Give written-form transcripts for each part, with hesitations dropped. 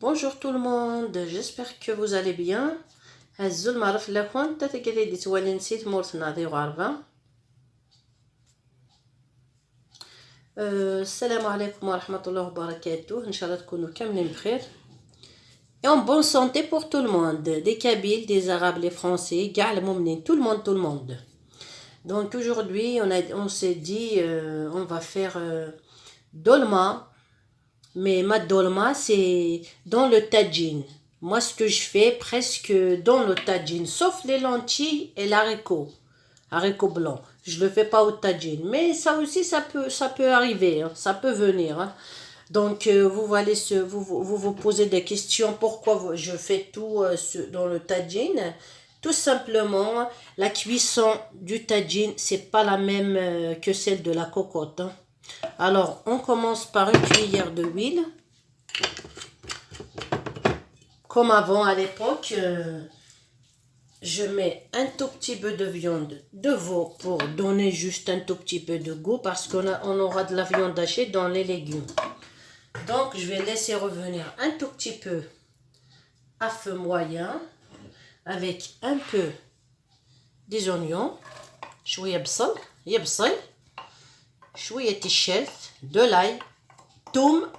Bonjour tout le monde, j'espère que vous allez bien. هزوا المعرف لكم تتقدي دي توالي نسيت مورتنا ذي غاربة. السلام عليكم ورحمة الله وبركاته. إن شاء الله تكونوا كاملين بخير. Et en bonne santé pour tout le monde, des Kabyles, des Arabes, les Français, كاع المؤمنين, tout le monde. Donc aujourd'hui, on s'est dit, on va faire dolma. Mais ma dolma, c'est dans le tagine. Moi, ce que je fais, presque dans le tagine, sauf les lentilles et l'haricot blanc. Je le fais pas au tagine. Mais ça aussi, ça peut arriver, hein, ça peut venir. Hein. Donc, vous posez des questions. Pourquoi je fais tout dans le tagine? Tout simplement, la cuisson du tagine, c'est pas la même que celle de la cocotte. Hein. Alors, on commence par une cuillère de huile. Comme avant, à l'époque, je mets un tout petit peu de viande de veau pour donner juste un tout petit peu de goût parce qu'on aura de la viande hachée dans les légumes. Donc, je vais laisser revenir un tout petit peu à feu moyen avec un peu des oignons, شوية بصل يبصل, شوية الشلت, de l'ail, توم.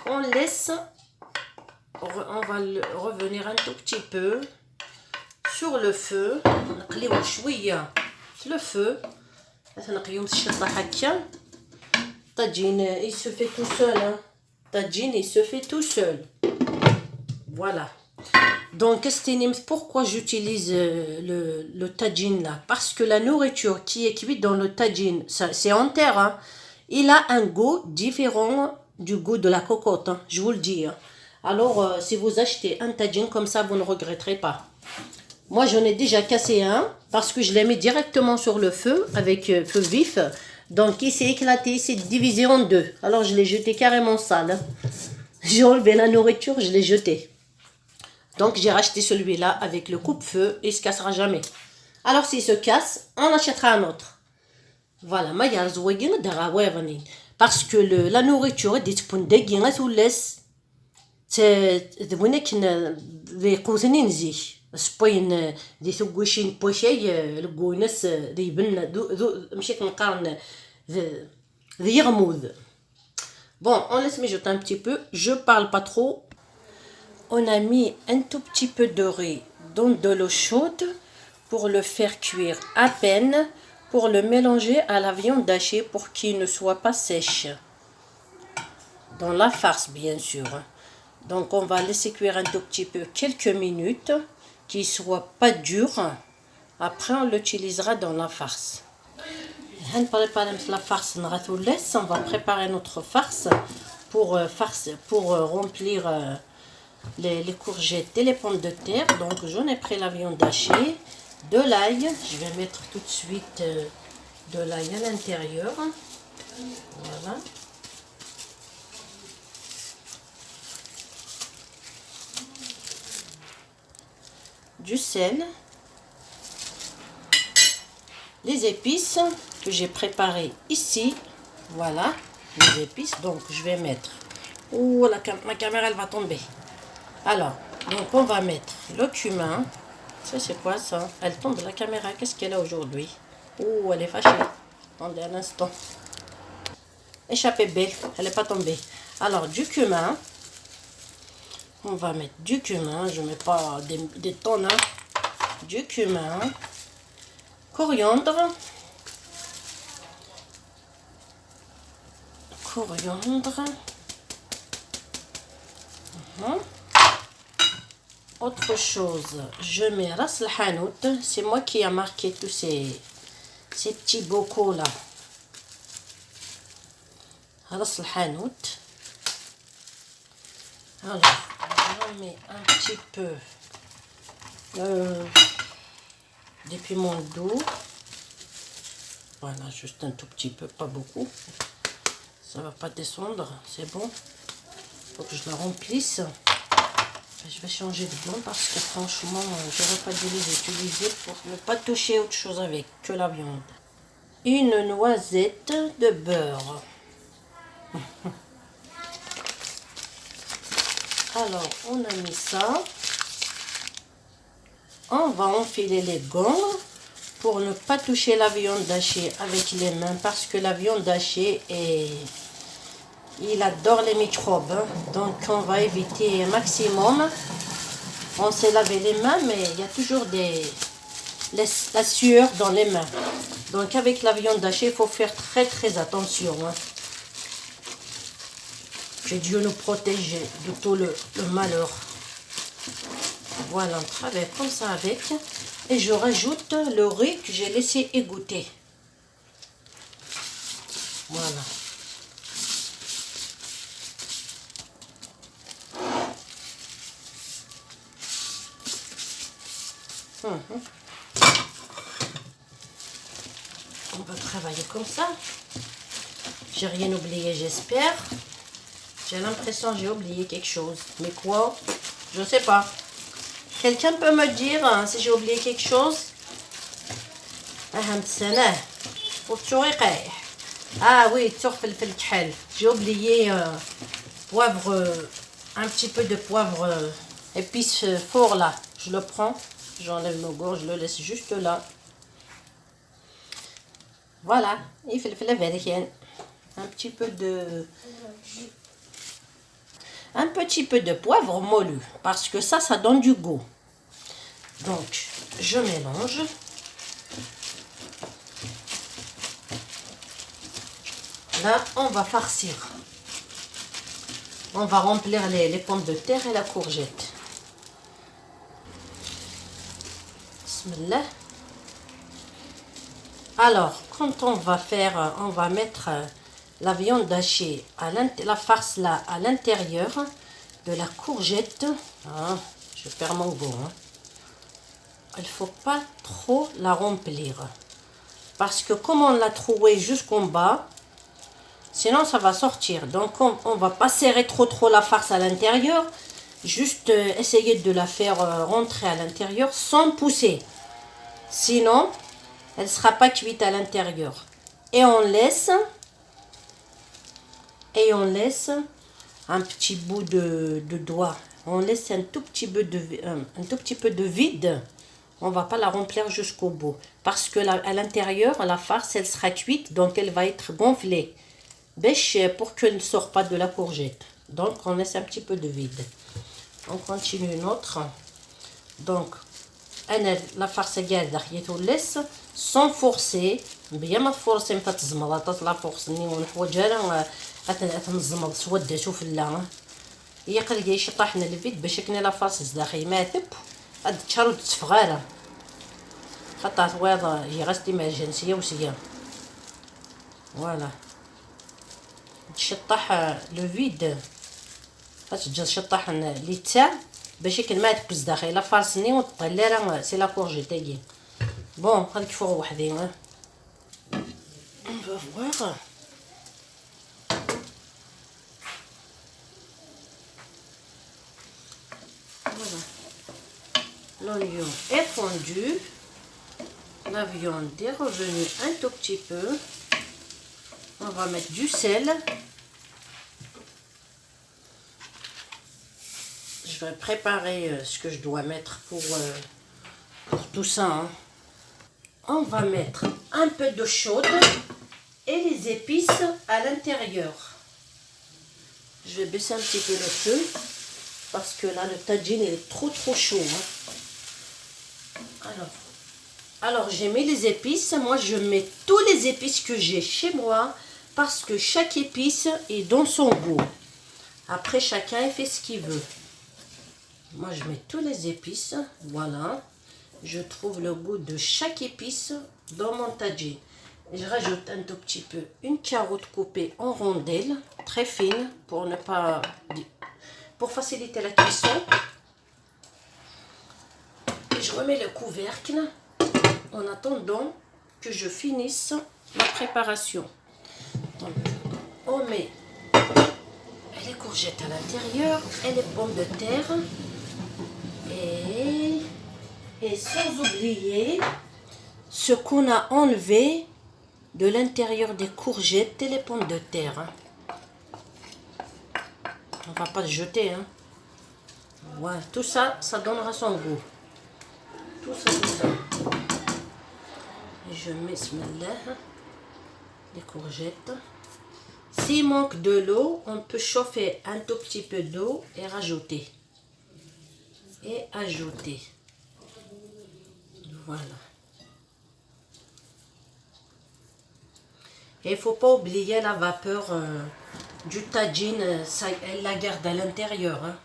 On laisse, on va revenir un tout petit peu sur le feu. نقليو شوية في le feu. نقيوم الشطة هكا. Tagine, il se fait tout seul. Hein. Tagine, il se fait tout seul. Voilà. Donc, pourquoi j'utilise le tagine là? Parce que la nourriture qui est cuite dans le tagine, c'est en terre. Hein. Il a un goût différent du goût de la cocotte. Hein, je vous le dis. Hein. Alors, si vous achetez un tagine comme ça, vous ne regretterez pas. Moi, j'en ai déjà cassé un parce que je l'ai mis directement sur le feu avec feu vif. Donc, il s'est éclaté, il s'est divisé en deux. Alors, je l'ai jeté carrément sale. Hein. J'ai enlevé la nourriture, je l'ai jeté. Donc, j'ai racheté celui-là avec le coupe-feu et il ne se cassera jamais. Alors, s'il se casse, on achètera un autre. Voilà, parce que la nourriture est disponible ou laisse. C'est des cousines سبين دي ثقوشين بوشي لقونس ذي بن مشيت نقارن ذي يغموذ. Bon, on laisse mijoter un petit peu. Je parle pas trop. On a mis un tout petit peu de riz dans de l'eau chaude pour le faire cuire à peine, pour le mélanger à la viande hachée pour qu'il ne soit pas sèche. Dans la farce, bien sûr. Donc, on va laisser cuire un tout petit peu, quelques minutes, qu'il ne soit pas dur. Après, on l'utilisera dans la farce. On va préparer notre farce pour remplir les courgettes et les pommes de terre. Donc, j'en ai pris la viande hachée, de l'ail. Je vais mettre tout de suite de l'ail à l'intérieur. Voilà. Du sel, les épices que j'ai préparées ici, voilà, les épices, donc je vais mettre, oh ma caméra elle va tomber, alors, donc on va mettre le cumin, ça c'est quoi ça, elle tombe la caméra, qu'est-ce qu'elle a aujourd'hui, oh elle est fâchée, attendez un instant, échappée belle, elle n'est pas tombée, alors du cumin. On va mettre du cumin, je ne mets pas des tonnes, hein. Du cumin, coriandre, Autre chose, je mets ras el hanout, c'est moi qui a marqué tous ces petits bocaux là. Ras el hanout. Alors, je mets un petit peu des piments doux. Voilà, juste un tout petit peu, pas beaucoup. Ça va pas descendre, c'est bon. Il faut que je la remplisse. Je vais changer de blanc parce que franchement, j'aurais pas dû les utiliser pour ne pas toucher autre chose avec que la viande. Une noisette de beurre. Alors, on a mis ça. On va enfiler les gants pour ne pas toucher la viande hachée avec les mains parce que la viande hachée il adore les microbes. Hein. Donc, on va éviter un maximum. On s'est lavé les mains, mais il y a toujours la sueur dans les mains. Donc, avec la viande hachée, il faut faire très très attention. Hein. Que Dieu nous protège de tout le malheur. Voilà, on travaille comme ça avec. Et je rajoute le riz que j'ai laissé égoutter. Voilà. On va travailler comme ça. J'ai rien oublié, j'espère. J'ai l'impression que j'ai oublié quelque chose. Mais quoi? Je sais pas. Quelqu'un peut me dire hein, si j'ai oublié quelque chose? Ah oui, j'ai oublié poivre, un petit peu de poivre épice fort là. Je le prends, j'enlève mon gorge, je le laisse juste là. Voilà, il fait un petit peu de... Un petit peu de poivre moulu, parce que ça donne du goût. Donc, je mélange. Là, on va farcir. On va remplir les pommes de terre et la courgette. Bismillah. Alors, quand on va mettre la viande hachée, la farce là, à l'intérieur de la courgette. Ah, je perds mon goût. Hein. Il ne faut pas trop la remplir. Parce que comme on l'a trouée jusqu'en bas, sinon ça va sortir. Donc on ne va pas serrer trop la farce à l'intérieur. Juste essayer de la faire rentrer à l'intérieur sans pousser. Sinon, elle ne sera pas cuite à l'intérieur. Et on laisse un petit bout de doigt. On laisse un tout petit peu de vide. On ne va pas la remplir jusqu'au bout. Parce que à l'intérieur, la farce, elle sera cuite. Donc, elle va être gonflée. Pour qu'elle ne sorte pas de la courgette. Donc, on laisse un petit peu de vide. On continue notre. Donc, la farce on laisse sans forcer. Bien ma forcer ما تتزمر لا فورسني ونحوجها لا تنزمر سود شوف لا هي قال لي طاحنا الفيد باش كني لا فارس داخل ما ثب هاد تشارو تفغاره خاطر واضح هي غاستي ايمرجنسيه وسيا فوالا تشطح لو فيد تجي تشطح لي تاع باش كن ما تبز داخل لا فارسني وطلي راه سي لا كورجيت هي بون هذيك فوق وحدي on va voir. Voilà. L'oignon est fondu. La viande est revenue un tout petit peu. On va mettre du sel. Je vais préparer ce que je dois mettre pour tout ça. Hein. On va mettre un peu d'eau chaude et les épices à l'intérieur. Je vais baisser un petit peu le feu parce que là le tagine est trop chaud. Hein. Alors j'ai mis les épices. Moi je mets tous les épices que j'ai chez moi parce que chaque épice est dans son goût. Après chacun fait ce qu'il veut. Moi je mets tous les épices. Voilà. Je trouve le goût de chaque épice dans mon tagine. Je rajoute un tout petit peu une carotte coupée en rondelles, très fine, pour faciliter la cuisson. Et je remets le couvercle en attendant que je finisse la préparation. Donc, on met les courgettes à l'intérieur et les pommes de terre. Et sans oublier ce qu'on a enlevé de l'intérieur des courgettes et les pommes de terre. On ne va pas le jeter. Hein. Voilà, tout ça, ça donnera son goût. Tout ça, tout ça. Et je mets, bismillah, les courgettes. S'il manque de l'eau, on peut chauffer un tout petit peu d'eau et rajouter. Et ajouter. Voilà. Et il ne faut pas oublier la vapeur du tagine, ça, elle la garde à l'intérieur. Hein.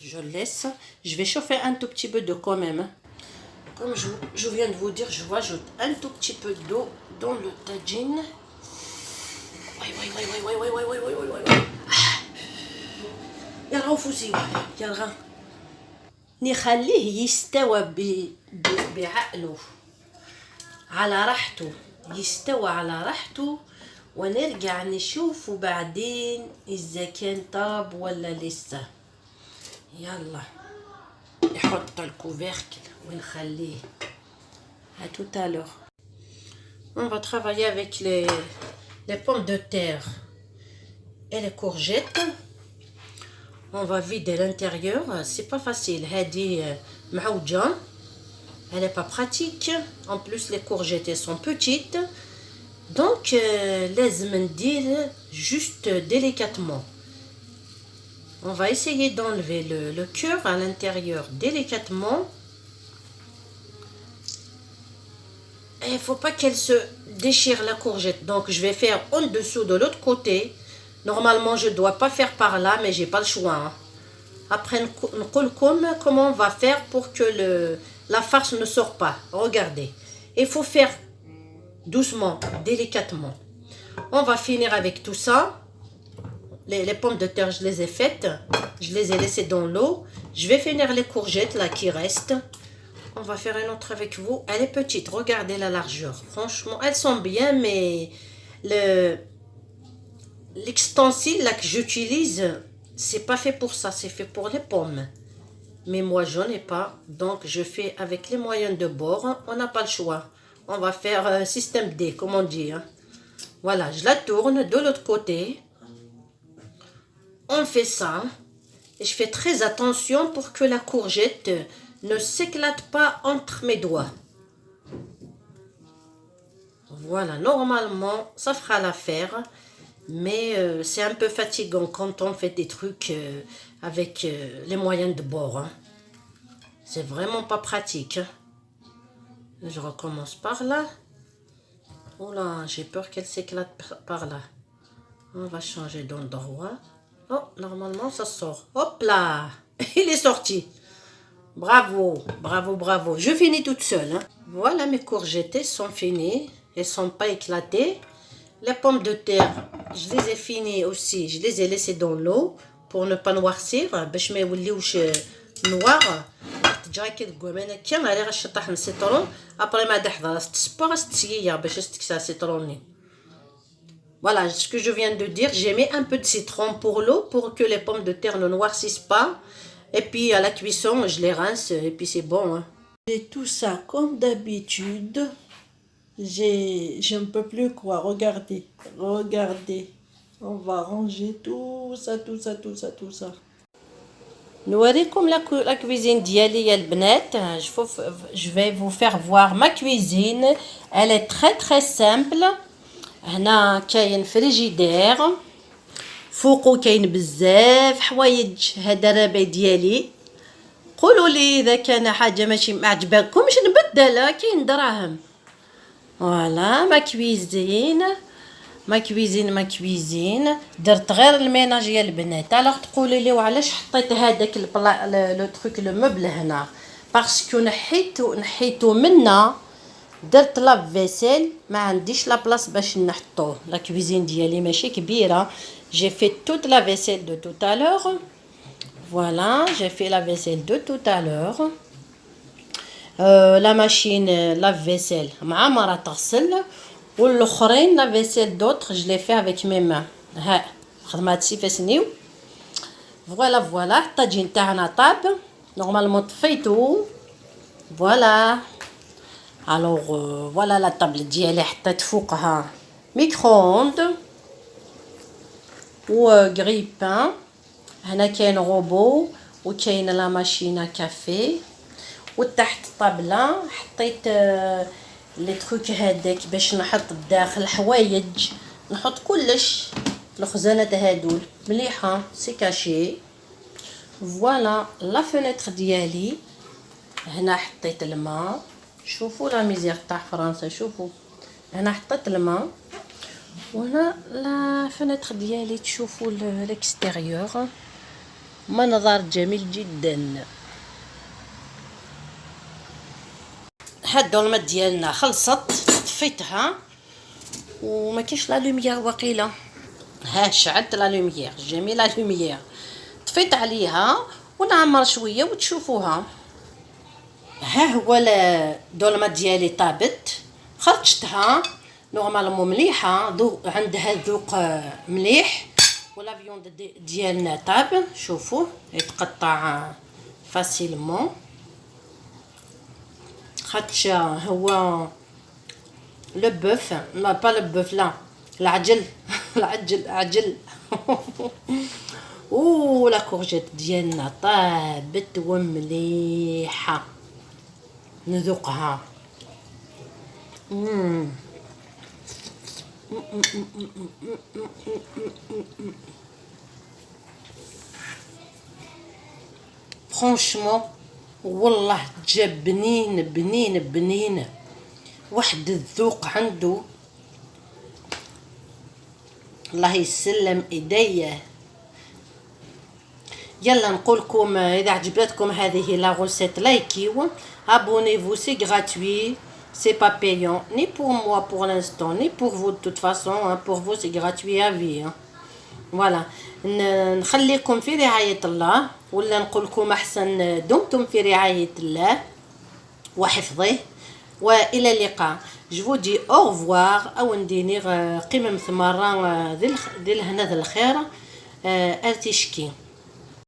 Je laisse. Je vais chauffer un tout petit peu d'eau quand même. Hein. Comme je viens de vous dire, je rajoute un tout petit peu d'eau dans le tagine. يلا وفوزي يلا نخليه يستوى بعقله على راحته يستوى على راحته ونرجع نشوفه بعدين إذا كان طاب ولا لسه يلا نحط الكوفركل ونخليه à tout à l'heure. On va travailler avec les pommes de terre et les courgettes. On va vider l'intérieur. C'est pas facile. Hadi maouja. Elle n'est pas pratique. En plus, les courgettes elles sont petites. Donc, لازم ندير juste délicatement. On va essayer d'enlever le cœur à l'intérieur délicatement. Et il ne faut pas qu'elle se déchire la courgette. Donc, je vais faire en dessous de l'autre côté. Normalement, je ne dois pas faire par là, mais j'ai pas le choix. Hein. Après, comment on va faire pour que la farce ne sorte pas. Regardez. Il faut faire doucement, délicatement. On va finir avec tout ça. Les pommes de terre, je les ai faites. Je les ai laissées dans l'eau. Je vais finir les courgettes là qui restent. On va faire une autre avec vous. Elle est petite. Regardez la largeur. Franchement, elles sont bien, mais l'extensile là que j'utilise, c'est pas fait pour ça. C'est fait pour les pommes. Mais moi, j'en ai pas. Donc, je fais avec les moyens de bord. On n'a pas le choix. On va faire système D, comme on dit. Hein. Voilà, je la tourne de l'autre côté. On fait ça. Et je fais très attention pour que la courgette ne s'éclate pas entre mes doigts. Voilà, normalement, ça fera l'affaire. Mais c'est un peu fatigant quand on fait des trucs avec les moyens de bord. Hein. C'est vraiment pas pratique. Hein. Je recommence par là. Oh là, j'ai peur qu'elle s'éclate par là. On va changer d'endroit. Oh, normalement, ça sort. Hop là, il est sorti. Bravo, bravo, bravo. Je finis toute seule. Hein. Voilà, mes courgettes sont finies. Elles ne sont pas éclatées. Les pommes de terre, je les ai finies aussi. Je les ai laissées dans l'eau pour ne pas noircir. باش ما يوليوش noir. تجي كي تقوم انا كان غير غنشطح السيترون ابري ما تحضر تسبا غتسيا باش تكسا سيتروني. Voilà ce que je viens de dire. J'ai mis un peu de citron pour l'eau pour que les pommes de terre ne noircissent pas. Et puis à la cuisson, je les rince et puis c'est bon. Hein. Et tout ça comme d'habitude. Je ne peux plus quoi. Regardez. Regardez. On va ranger tout ça, tout ça, tout ça, tout ça. نوريكم la cuisine ديالي يا البنات. Je vais vous faire voir ma cuisine. Elle est très très simple. هنا كاين فريجيدير فوقو كاين بزاف حوايج. هذا الرباي ديالي. قولوا لي اذا كان حاجه ماشي معجباكمش نبدلها كاين دراهم. فوالا ما كويزين ما كويزين درت غير الميناج يا البنات. الوغ تقولوا لي وعلاش حطيت هذاك لو تروك لو موبل هنا باسكو نحيتو منا درت لا فيسيل ما عنديش لا بلاص باش نحطوه. لا كويزين ديالي ماشي كبيره. J'ai fait toute la vaisselle de tout à l'heure. Voilà, j'ai fait la vaisselle de tout à l'heure. La machine lave-vaisselle معمرة تغسل والاخرين la vaisselle d'autres je l'ai fait avec mes mains. ها خدمات فاسنيو. Voilà الطاجين تاعنا طاب. Normalement طفيتو. Voilà. Alors voilà la table ديالي حطيت فوقها micro-ondes و grille-pain هنا كاين غوبو وكاين لا ماشينه كافي، وتحت الطابله حطيت لي تروك هذاك باش نحط الداخل حوايج، نحط كلش في الخزانات هادول مليحه سي كاشي. فوالا لا فينيتر ديالي. هنا حطيت الماء، شوفوا لا ميزير تاع فرنسا، شوفوا هنا حطيت الماء، وهنا لا فينيتر ديالي تشوفوا الاكستيريور، منظر جميل جدا. هاد الدولمه ديالنا خلصت، طفيتها وما كاينش لا لوميير واقيلا. ها شعلت لا لوميير، جميله لا لوميير، طفيت عليها ونعمر شويه وتشوفوها. ها هو الدولمه ديالي طابت، خرجتها نورمالمون مليحه، عندها ذوق مليح، ولا فيوند ديالنا طاب، شوفوه يتقطع فاسيلمون، خاطش هو لو بوف لا با لو بوف لا العجل عجل او لا كورجيت ديالنا طابت ومليحه، نذوقها. فرانشمون والله جاب بنين واحد الذوق عنده، الله يسلم ايديه. يلا نقولكم اذا عجبتكم هذه لا غوسيت لايكيو، abonnez-vous, c'est gratuit, c'est pas payant ni pour moi pour l'instant ni pour vous de toute façon, hein, pour vous c'est gratuit à vie, hein. Voilà. نخليكم في رعاية الله، ولا نقولكم احسن دمتم في رعاية الله وحفظه، والى اللقاء. je vous dis au revoir. او نديني قمم ثمرة ذي الهنا ذي الخير ارتشكي.